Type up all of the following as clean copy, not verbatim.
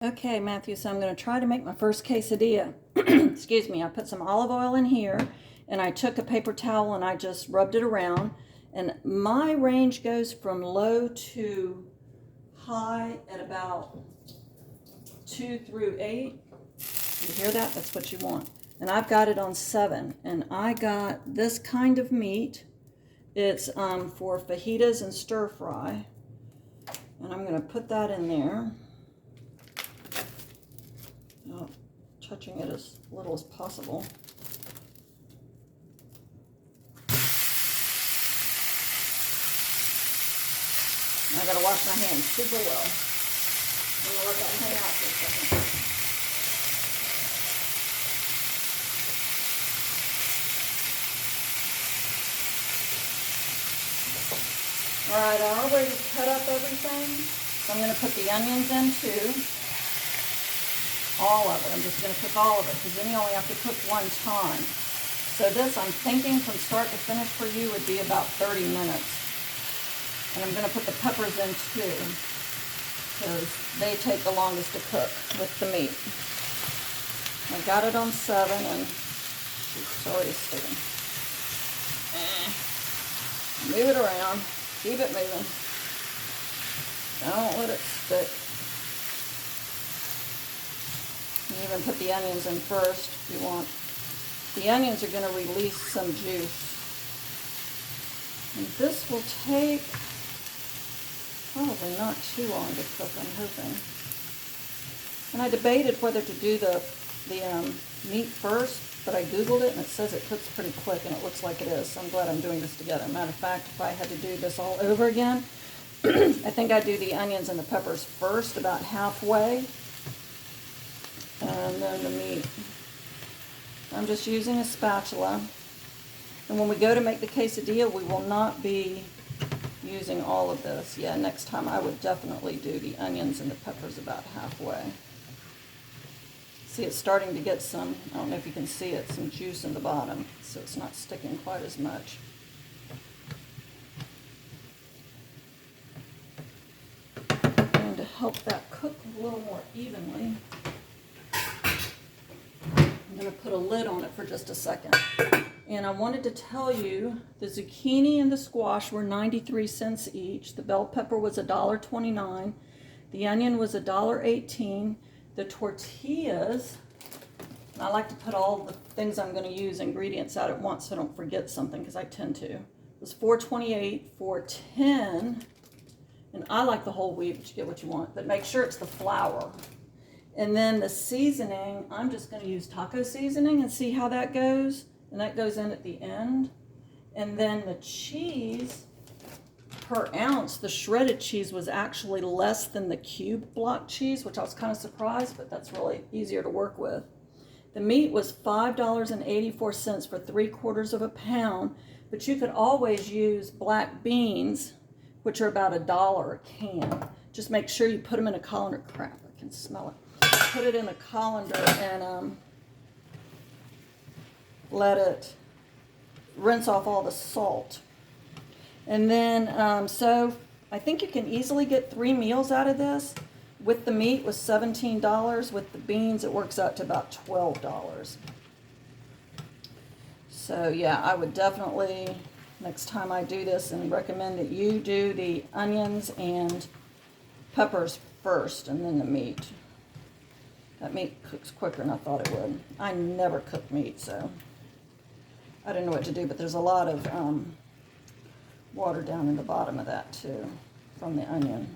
Okay, Matthew, so I'm going to try to make my first quesadilla. Excuse me, I put some olive oil in here, and I took a paper towel and I just rubbed it around. And my range goes from low to high at about 2 through 8. You hear that? That's what you want. And I've got it on 7. And I got this kind of meat. It's for fajitas and stir fry. And I'm going to put that in there. Touching it as little as possible. I gotta wash my hands super well. I'm gonna let that hang out for a second. Alright, I already cut up everything. So I'm gonna put the onions in too. All of it. I'm just going to cook all of it because then you only have to cook one time. So this, I'm thinking from start to finish for you would be about 30 minutes. And I'm going to put the peppers in too because they take the longest to cook with the meat. I got it on 7 and it's already sticking. Move it around. Keep it moving. Don't let it stick. You even put the onions in first if you want. The onions are going to release some juice. And this will take probably not too long to cook, I'm hoping. And I debated whether to do the meat first, but I Googled it and it says it cooks pretty quick and it looks like it is. So I'm glad I'm doing this together. Matter of fact, if I had to do this all over again, I think I'd do the onions and the peppers first, about halfway. And then the meat. I'm just using a spatula. And when we go to make the quesadilla, we will not be using all of this. Yeah, next time I would definitely do the onions and the peppers about halfway. See, it's starting to get some, I don't know if you can see it, some juice in the bottom, so it's not sticking quite as much. And to help that cook a little more evenly, I'm going to put a lid on it for just a second. And I wanted to tell you the zucchini and the squash were 93 cents each. The bell pepper was $1.29. The onion was $1.18. The tortillas, and I like to put all the things I'm going to use ingredients out at once so I don't forget something because I tend to. It was $4.28 for 10. And I like the whole wheat, but you get what you want. But make sure it's the flour. And then the seasoning, I'm just going to use taco seasoning and see how that goes. And that goes in at the end. And then the cheese, per ounce, the shredded cheese was actually less than the cube block cheese, which I was kind of surprised, but that's really easier to work with. The meat was $5.84 for 3/4 of a pound, but you could always use black beans, which are about $1 a can. Just make sure you put them in a colander. Crap, I can smell it. Put it in a colander and let it rinse off all the salt. And then, so I think you can easily get 3 meals out of this. With the meat was $17. With the beans, it works out to about $12. So yeah, I would definitely, next time I do this, and recommend that you do the onions and peppers first and then the meat. That meat cooks quicker than I thought it would. I never cook meat, so I didn't know what to do, but there's a lot of water down in the bottom of that too from the onion.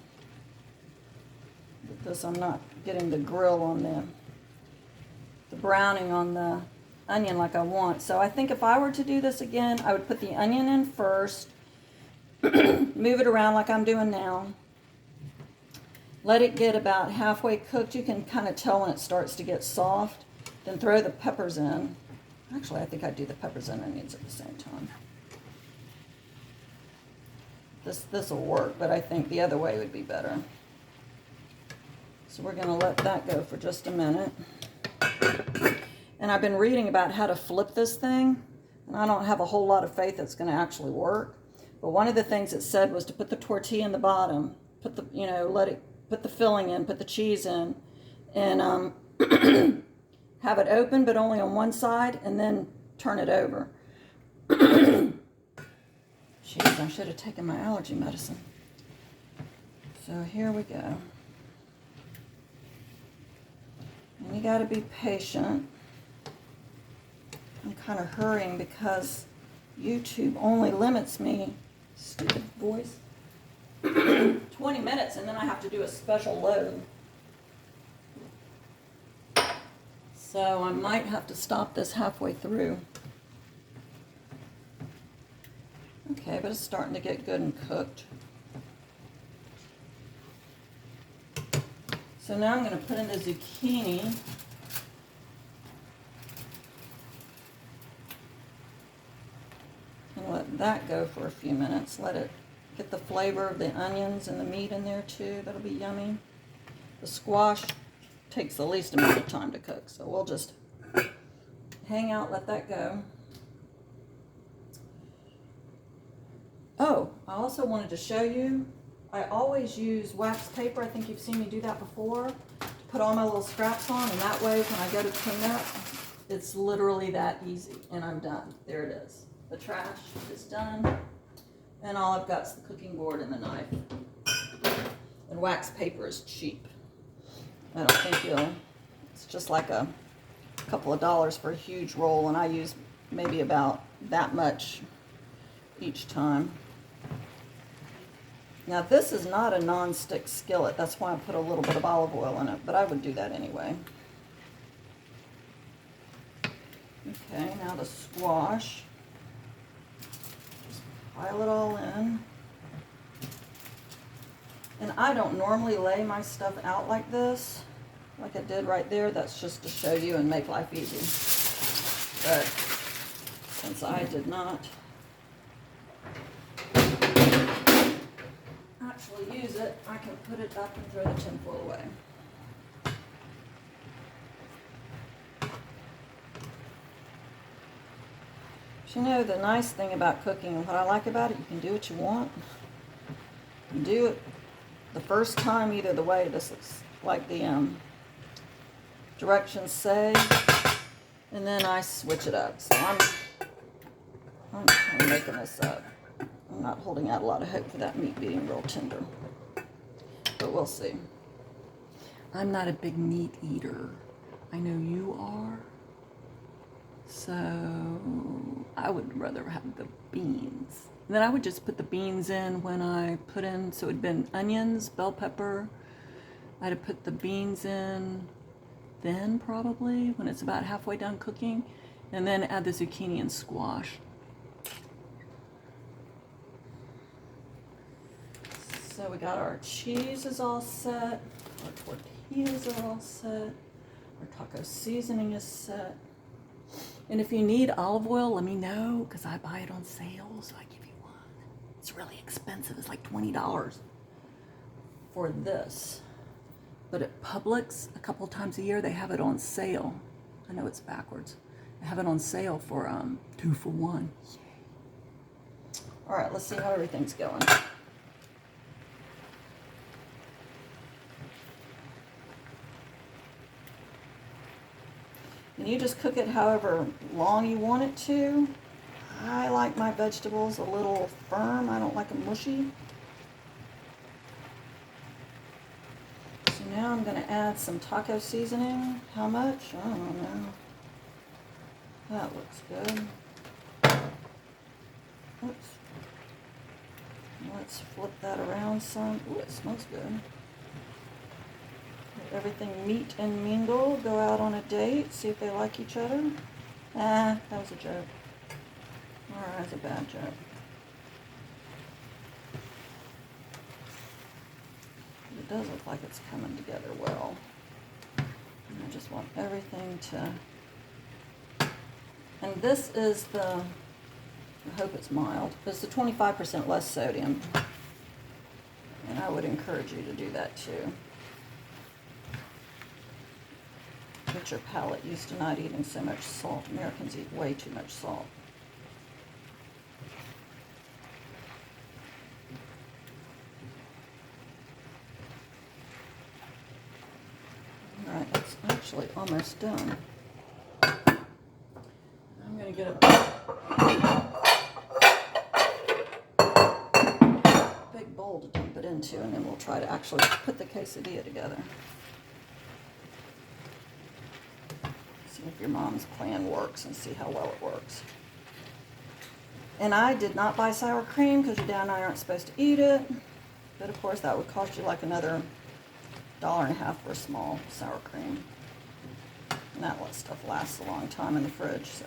But this, I'm not getting the grill on the browning on the onion like I want. So I think if I were to do this again, I would put the onion in first, move it around like I'm doing now. Let it get about halfway cooked. You can kind of tell when it starts to get soft. Then throw the peppers in. Actually, I think I'd do the peppers and onions at the same time. This will work, but I think the other way would be better. So we're going to let that go for just a minute. And I've been reading about how to flip this thing, and I don't have a whole lot of faith it's going to actually work. But one of the things it said was to put the tortilla in the bottom, put the, let it, put the filling in, put the cheese in, and have it open, but only on one side, and then turn it over. Jeez, I should have taken my allergy medicine. So here we go. And you got to be patient. I'm kind of hurrying because YouTube only limits me, stupid voice, 20 minutes, and then I have to do a special load. So I might have to stop this halfway through. Okay, but it's starting to get good and cooked. So now I'm going to put in the zucchini. And let that go for a few minutes. Let it get the flavor of the onions and the meat in there too. That'll be yummy. The squash takes the least amount of time to cook, so we'll just hang out, let that go. Oh, I also wanted to show you, I always use wax paper. I think you've seen me do that before, to put all my little scraps on, and that way when I go to clean up, it's literally that easy, and I'm done. There it is. The trash is done, and all I've got is the cooking board and the knife. And wax paper is cheap. I don't think it's just like a couple of dollars for a huge roll, and I use maybe about that much each time. Now this is not a non-stick skillet, that's why I put a little bit of olive oil in it, but I would do that anyway. Okay, now the squash. Just pile it all in. And I don't normally lay my stuff out like this, like I did right there. That's just to show you and make life easy. But since I did not actually use it, I can put it up and throw the tinfoil away. But you know, the nice thing about cooking and what I like about it, you can do what you want. You can do it the first time either the way this looks like the directions say, and then I switch it up. So I'm kind of making this up. I'm not holding out a lot of hope for that meat being real tender, but we'll see. I'm not a big meat eater. I know you are. So I would rather have the beans. And then I would just put the beans in when I put in, so it'd been onions, bell pepper. I'd have put the beans in then probably when it's about halfway done cooking, and then add the zucchini and squash. So we got our cheese is all set, our tortillas are all set, our taco seasoning is set. And if you need olive oil, let me know, because I buy it on sale, so I give you one. It's really expensive. It's like $20 for this. But at Publix, a couple times a year, they have it on sale. I know it's backwards. They have it on sale for 2 for 1. All right, let's see how everything's going. And you just cook it however long you want it to. I like my vegetables a little firm. I don't like them mushy. So now I'm going to add some taco seasoning. How much? I don't know. That looks good. Oops. Let's flip that around some. Ooh, it smells good. Let everything meet and mingle. Go out on a date. See if they like each other. Ah, that was a joke. Alright, that's a bad joke. It does look like it's coming together well. And I just want everything to... And this is the... I hope it's mild. It's the 25% less sodium. And I would encourage you to do that too. Get your palate used to not eating so much salt. Americans eat way too much salt. right, it's actually almost done. I'm going to get a big bowl to dump it into, and then we'll try to actually put the quesadilla together. See if your mom's plan works and see how well it works. And I did not buy sour cream because your dad and I aren't supposed to eat it. But of course that would cost you like another $1.50 for a small sour cream. And that stuff lasts a long time in the fridge, so.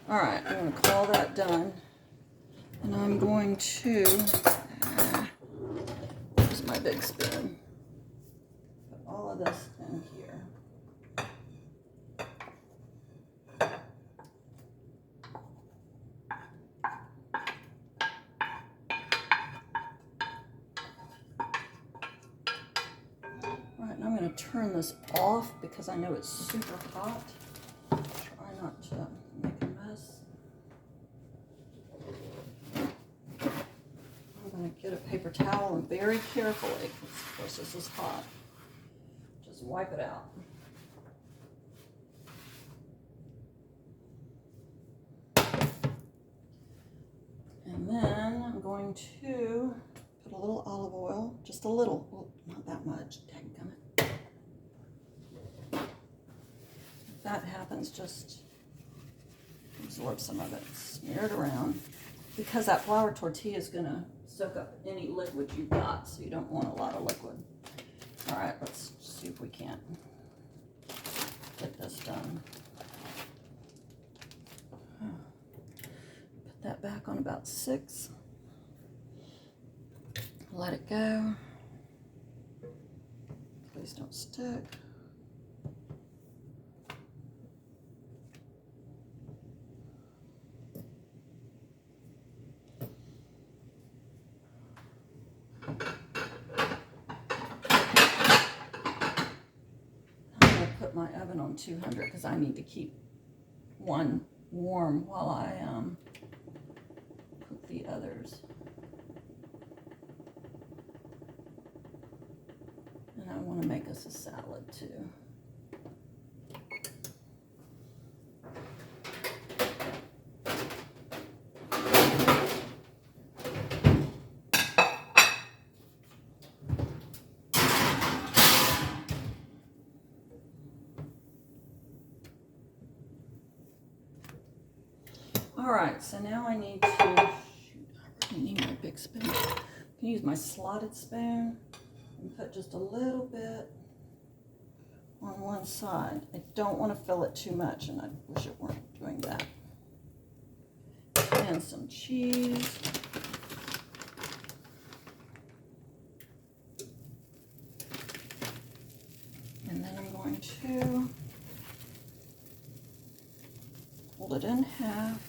Alright, I'm going to call that done. And I'm going to, here's my big spoon. Put all of this in here. Alright, and I'm going to turn this off because I know it's super hot. Try not to make a mess. I'm going to get a paper towel and very carefully, because of course this is hot, just wipe it out. And then I'm going to put a little olive oil, just a little, well, not that much, dadgummit. If that happens, just absorb some of it, smear it around, because that flour tortilla is going to soak up any liquid you've got, so you don't want a lot of liquid. All right, let's see if we can't get this done. Put that back on about 6. Let it go. Please don't stick. Put my oven on 200 because I need to keep one warm while I cook the others. And I want to make us a salad too. All right, so now I need to, shoot, I really need my big spoon. I can use my slotted spoon and put just a little bit on one side. I don't want to fill it too much, and I wish it weren't doing that. And some cheese. And then I'm going to fold it in half.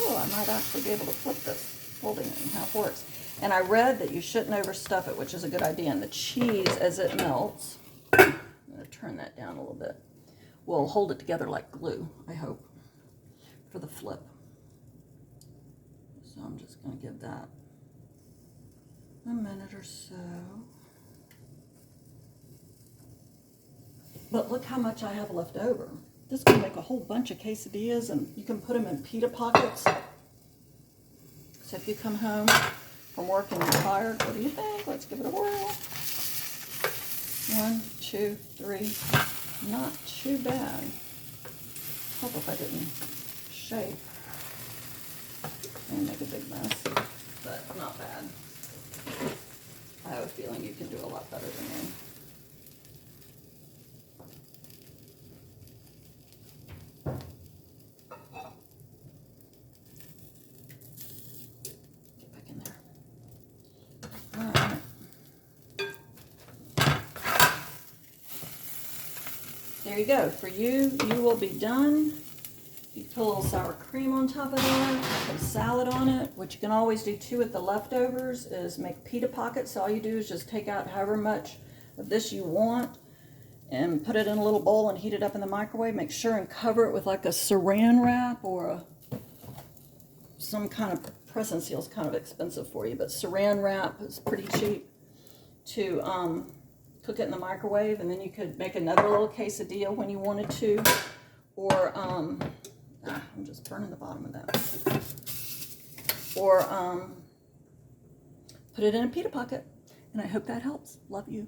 Oh, I might actually be able to flip this. Folding it in half works. And I read that you shouldn't overstuff it, which is a good idea. And the cheese, as it melts, I'm going to turn that down a little bit, will hold it together like glue, I hope, for the flip. So I'm just going to give that a minute or so. But look how much I have left over. This is going to make a whole bunch of quesadillas, and you can put them in pita pockets. So if you come home from work and you're tired, what do you think? Let's give it a whirl. 1, 2, 3. Not too bad. Hope if I didn't shake and make a big mess, but not bad. I have a feeling you can do a lot better than me. There you go. For you, you will be done. You put a little sour cream on top of that, put a salad on it. What you can always do too with the leftovers is make pita pockets. So all you do is just take out however much of this you want and put it in a little bowl and heat it up in the microwave. Make sure and cover it with like a saran wrap or some kind of press and seal is kind of expensive for you, but saran wrap is pretty cheap to cook it in the microwave, and then you could make another little quesadilla when you wanted to, or I'm just burning the bottom of that, or put it in a pita pocket. And I hope that helps. Love you.